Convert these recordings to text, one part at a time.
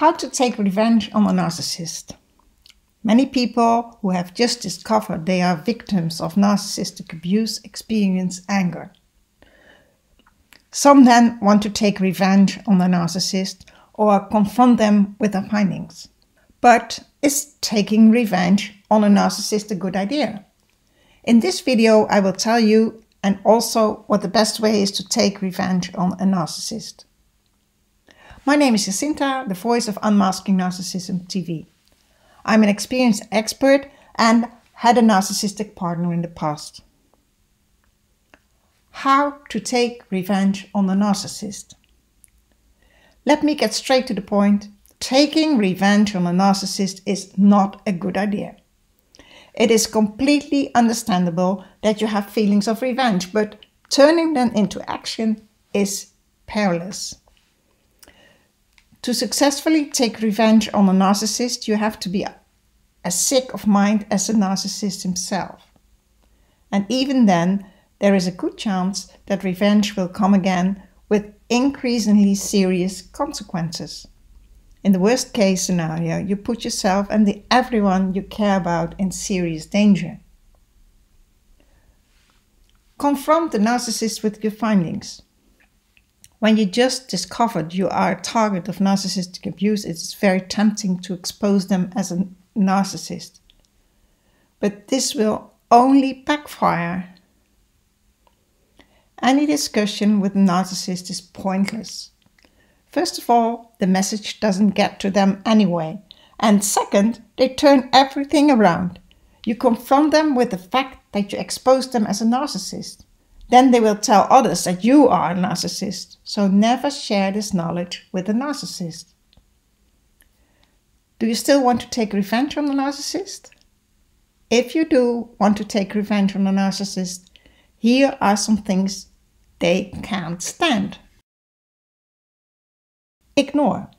How to take revenge on a narcissist. Many people who have just discovered they are victims of narcissistic abuse experience anger. Some then want to take revenge on the narcissist or confront them with their findings. But is taking revenge on a narcissist a good idea? In this video I will tell you and also what the best way is to take revenge on a narcissist. My name is Jacinta, the voice of Unmasking Narcissism TV. I'm an experienced expert and had a narcissistic partner in the past. How to take revenge on a narcissist? Let me get straight to the point. Taking revenge on a narcissist is not a good idea. It is completely understandable that you have feelings of revenge, but turning them into action is perilous. To successfully take revenge on a narcissist, you have to be as sick of mind as the narcissist himself. And even then, there is a good chance that revenge will come again with increasingly serious consequences. In the worst case scenario, you put yourself and everyone you care about in serious danger. Confront the narcissist with your findings. When you just discovered you are a target of narcissistic abuse, it is very tempting to expose them as a narcissist. But this will only backfire. Any discussion with a narcissist is pointless. First of all, the message doesn't get to them anyway. And second, they turn everything around. You confront them with the fact that you exposed them as a narcissist. Then they will tell others that you are a narcissist. So never share this knowledge with a narcissist. Do you still want to take revenge on a narcissist? If you do want to take revenge on a narcissist, here are some things they can't stand. Ignore.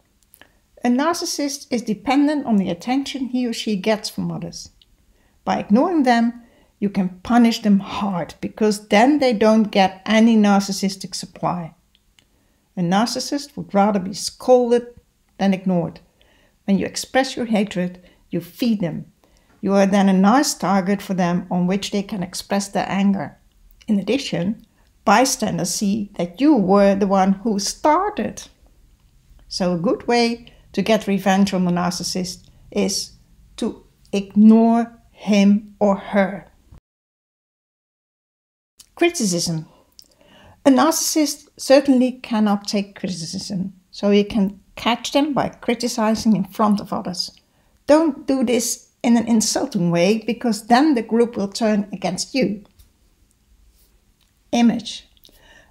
A narcissist is dependent on the attention he or she gets from others. By ignoring them, you can punish them hard because then they don't get any narcissistic supply. A narcissist would rather be scolded than ignored. When you express your hatred, you feed them. You are then a nice target for them on which they can express their anger. In addition, bystanders see that you were the one who started. So a good way to get revenge on the narcissist is to ignore him or her. Criticism. A narcissist certainly cannot take criticism, so you can catch them by criticizing in front of others. Don't do this in an insulting way, because then the group will turn against you. Image.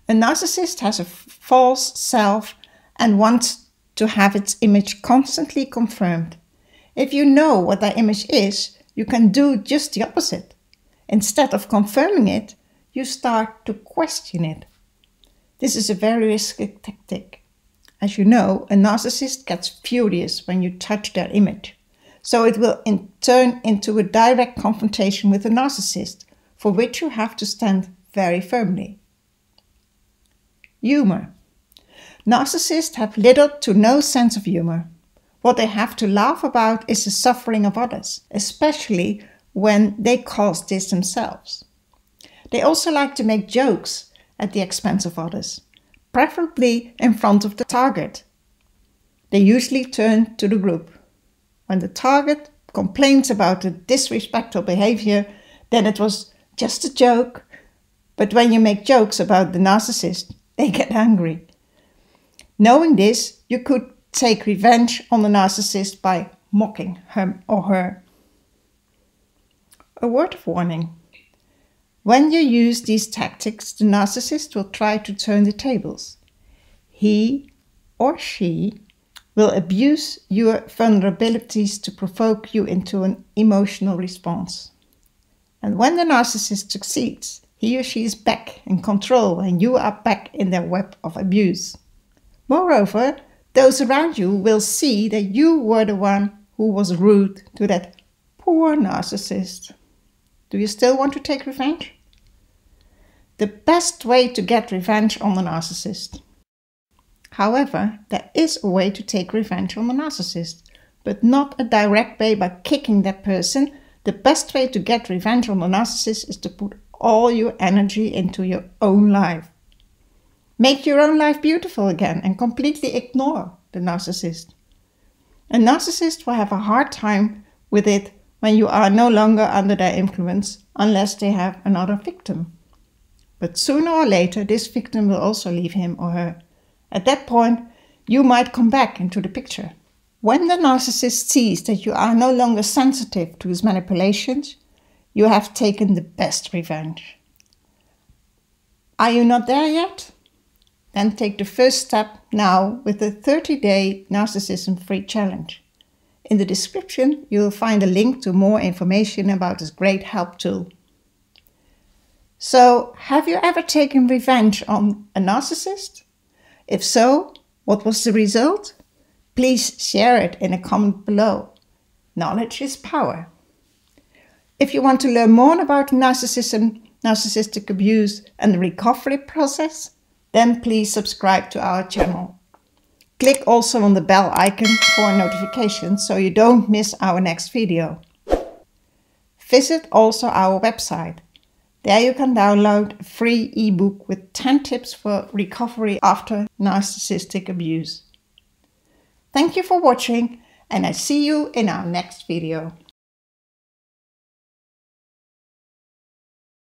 A narcissist has a false self and wants to have its image constantly confirmed. If you know what that image is, you can do just the opposite. Instead of confirming it, you start to question it. This is a very risky tactic. As you know, a narcissist gets furious when you touch their image. So it will turn into a direct confrontation with the narcissist, for which you have to stand very firmly. Humor. Narcissists have little to no sense of humor. What they have to laugh about is the suffering of others, especially when they cause this themselves. They also like to make jokes at the expense of others, preferably in front of the target. They usually turn to the group. When the target complains about the disrespectful behavior, then it was just a joke. But when you make jokes about the narcissist, they get angry. Knowing this, you could take revenge on the narcissist by mocking him or her. A word of warning. When you use these tactics, the narcissist will try to turn the tables. He or she will abuse your vulnerabilities to provoke you into an emotional response. And when the narcissist succeeds, he or she is back in control and you are back in their web of abuse. Moreover, those around you will see that you were the one who was rude to that poor narcissist. Do you still want to take revenge? The best way to get revenge on the narcissist. However, there is a way to take revenge on the narcissist, but not a direct way by kicking that person. The best way to get revenge on the narcissist is to put all your energy into your own life. Make your own life beautiful again and completely ignore the narcissist. A narcissist will have a hard time with it when you are no longer under their influence, unless they have another victim. But sooner or later, this victim will also leave him or her. At that point, you might come back into the picture. When the narcissist sees that you are no longer sensitive to his manipulations, you have taken the best revenge. Are you not there yet? Then take the first step now with the 30-day Narcissism-free challenge. In the description, you will find a link to more information about this great help tool. So, have you ever taken revenge on a narcissist? If so, what was the result? Please share it in a comment below. Knowledge is power. If you want to learn more about narcissism, narcissistic abuse and the recovery process, then please subscribe to our channel. Click also on the bell icon for notifications so you don't miss our next video. Visit also our website. There you can download a free ebook with 10 tips for recovery after narcissistic abuse. Thank you for watching, and I see you in our next video.